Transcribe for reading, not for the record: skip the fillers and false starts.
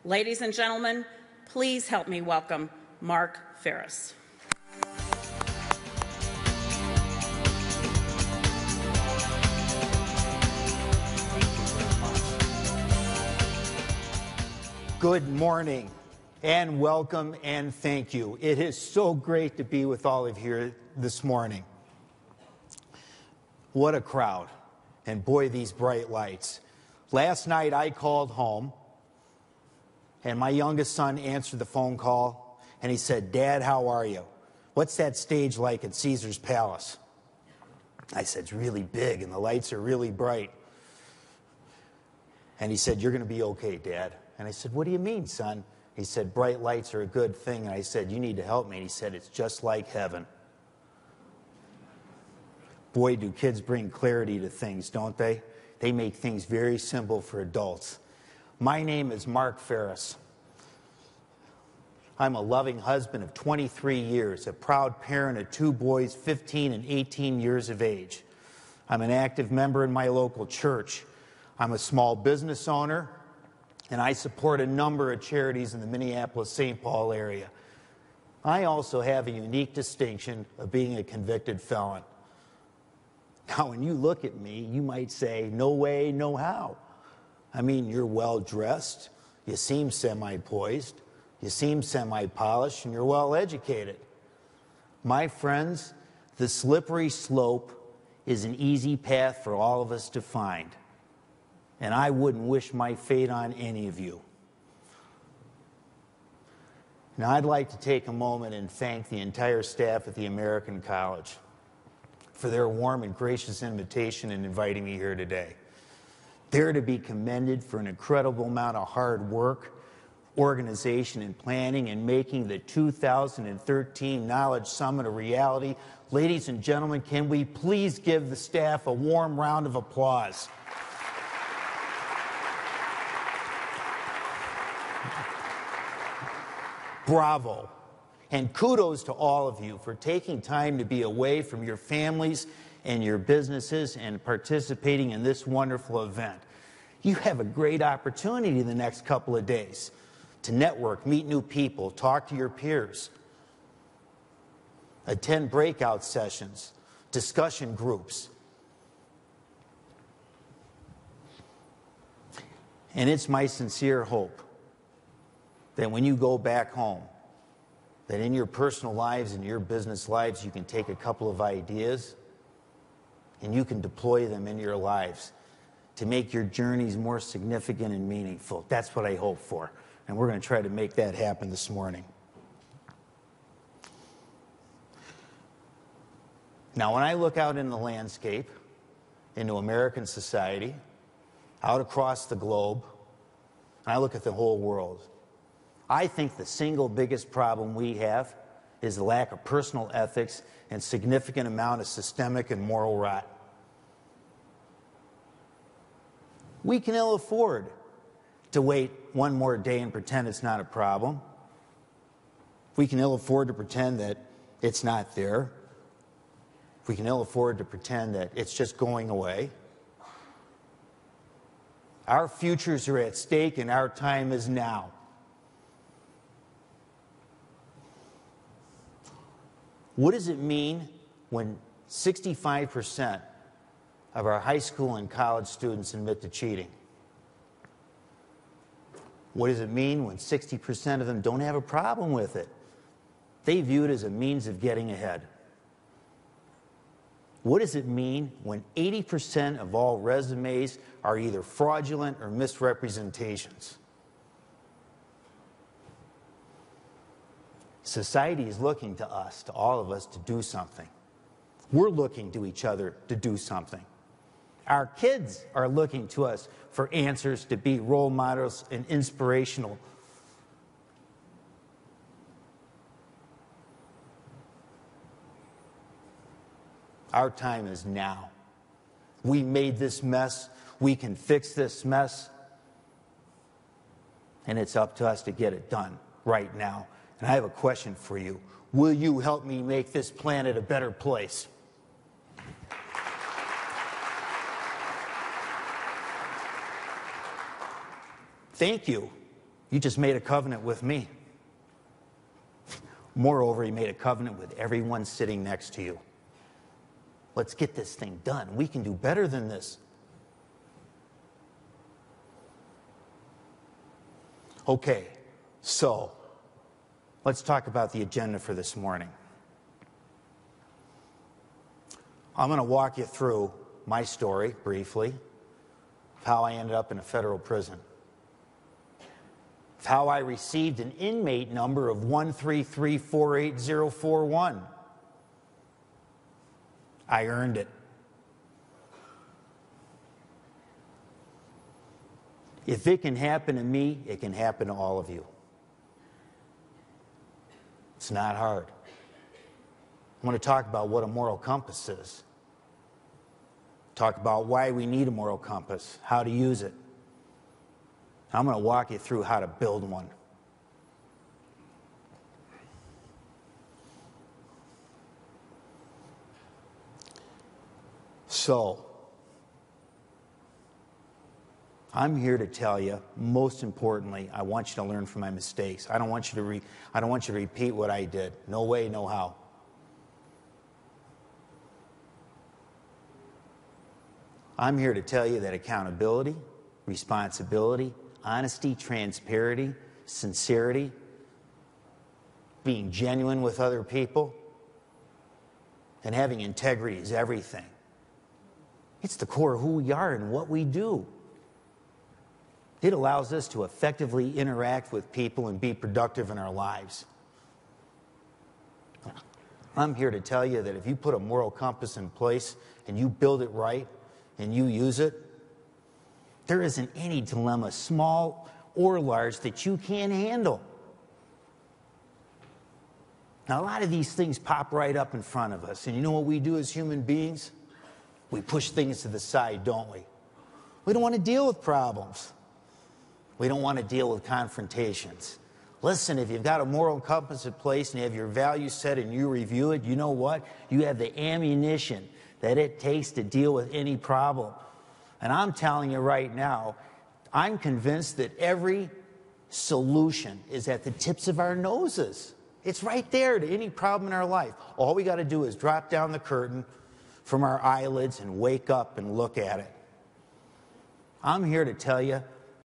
Ladies and gentlemen, please help me welcome Mark Faris. Good morning and welcome and thank you. It is so great to be with all of you here this morning. What a crowd. And boy, these bright lights. Last night I called home and my youngest son answered the phone call and he said, "Dad, how are you? What's that stage like at Caesar's Palace?" I said, "It's really big and the lights are really bright." And he said, "You're going to be okay, Dad." And I said, "What do you mean, son?" He said, "Bright lights are a good thing." And I said, "You need to help me." And he said, "It's just like heaven." Boy, do kids bring clarity to things, don't they? They make things very simple for adults. My name is Mark Faris. I'm a loving husband of 23 years, a proud parent of 2 boys, 15 and 18 years of age. I'm an active member in my local church. I'm a small business owner, and I support a number of charities in the Minneapolis-St. Paul area. I also have a unique distinction of being a convicted felon. Now, when you look at me, you might say, "No way, no how." I mean, you're well-dressed, you seem semi-poised, you seem semi-polished, and you're well-educated. My friends, the slippery slope is an easy path for all of us to find. And I wouldn't wish my fate on any of you. Now, I'd like to take a moment and thank the entire staff at the American College for their warm and gracious invitation in inviting me here today. They're to be commended for an incredible amount of hard work, organization, and planning in making the 2013 Knowledge Summit a reality. Ladies and gentlemen, can we please give the staff a warm round of applause? Bravo. And kudos to all of you for taking time to be away from your families and your businesses and participating in this wonderful event. You have a great opportunity the next couple of days to network, meet new people, talk to your peers, attend breakout sessions, discussion groups. And it's my sincere hope that when you go back home, that in your personal lives and your business lives, you can take a couple of ideas and you can deploy them in your lives to make your journeys more significant and meaningful. That's what I hope for. And we're going to try to make that happen this morning. Now, when I look out in the landscape, into American society, out across the globe, and I look at the whole world, I think the single biggest problem we have is the lack of personal ethics and significant amount of systemic and moral rot. We can ill afford to wait one more day and pretend it's not a problem. We can ill afford to pretend that it's not there. We can ill afford to pretend that it's just going away. Our futures are at stake and our time is now. What does it mean when 65% of our high school and college students admit to cheating? What does it mean when 60% of them don't have a problem with it? They view it as a means of getting ahead. What does it mean when 80% of all resumes are either fraudulent or misrepresentations? Society is looking to us, to all of us, to do something. We're looking to each other to do something. Our kids are looking to us for answers, to be role models and inspirational. Our time is now. We made this mess. We can fix this mess. And it's up to us to get it done right now. And I have a question for you. Will you help me make this planet a better place? Thank you. You just made a covenant with me. Moreover, he made a covenant with everyone sitting next to you. Let's get this thing done. We can do better than this. Okay, so let's talk about the agenda for this morning. I'm going to walk you through my story briefly of how I ended up in a federal prison, of how I received an inmate number of 133-48041. I earned it. If it can happen to me, it can happen to all of you. It's not hard. I want to talk about what a moral compass is. Talk about why we need a moral compass, how to use it. I'm going to walk you through how to build one. So, I'm here to tell you, most importantly, I want you to learn from my mistakes. I don't want you to repeat what I did. No way, no how. I'm here to tell you that accountability, responsibility, honesty, transparency, sincerity, being genuine with other people, and having integrity is everything. It's the core of who we are and what we do. It allows us to effectively interact with people and be productive in our lives. I'm here to tell you that if you put a moral compass in place and you build it right and you use it, there isn't any dilemma, small or large, that you can't handle. Now, a lot of these things pop right up in front of us, and you know what we do as human beings? We push things to the side, don't we? We don't want to deal with problems. We don't want to deal with confrontations. Listen, if you've got a moral compass in place and you have your values set and you review it, you know what? You have the ammunition that it takes to deal with any problem. And I'm telling you right now, I'm convinced that every solution is at the tips of our noses. It's right there to any problem in our life. All we got to do is drop down the curtain from our eyelids and wake up and look at it. I'm here to tell you,